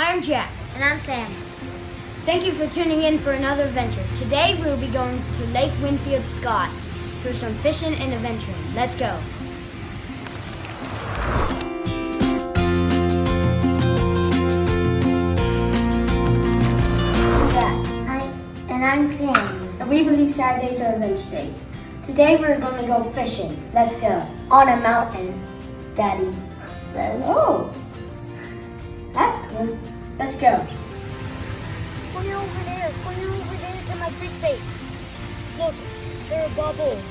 I'm Jack. And I'm Sam. Thank you for tuning in for another adventure. Today we'll be going to Lake Winfield Scott for some fishing and adventuring. Let's go. And I'm Sam. And we believe Saturdays are adventure days. Today we're going to go fishing. Let's go. On a mountain, Daddy says. Oh, that's good. Let's go. Put it over there. Put it over there to my fish bait. Look, there are bubbles.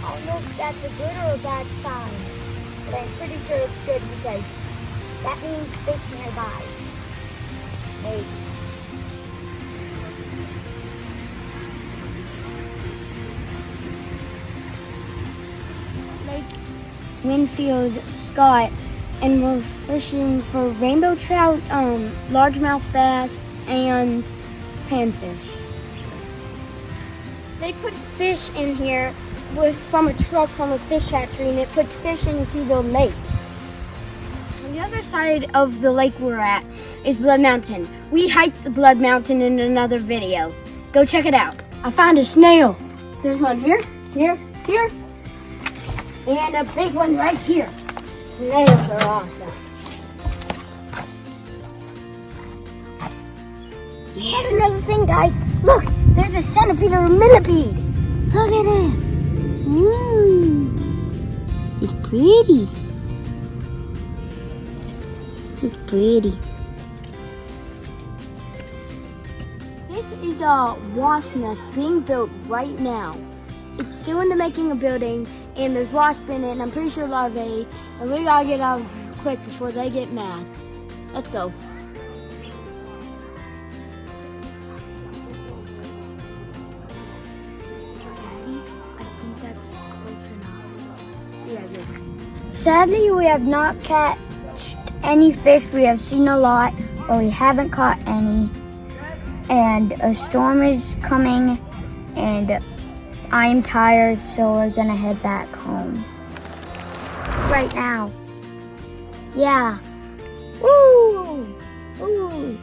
I don't know if that's a good or a bad sign, but I'm pretty sure it's good because that means fish nearby. Maybe. Lake Winfield Scott, and we're fishing for rainbow trout, largemouth bass, and panfish. They put fish in here from a truck from a fish hatchery, and it puts fish into the lake. On the other side of the lake we're at is Blood Mountain. We hiked the Blood Mountain in another video. Go check it out. I found a snail. There's one here, here, here, and a big one right here. Snails are awesome. And another thing, guys. Look, there's a centipede or a millipede. Look at it. It's pretty. It's pretty. This is a wasp nest being built right now. It's still in the making of building, and there's wasps in it, and I'm pretty sure larvae, and we gotta get out quick before they get mad. Let's go. Daddy, I think that's close enough. Yeah, good. Sadly, we have not caught any fish. We have seen a lot, but we haven't caught any. And a storm is coming, and I'm tired, so we're gonna head back home. Right now. Yeah. Woo! Woo!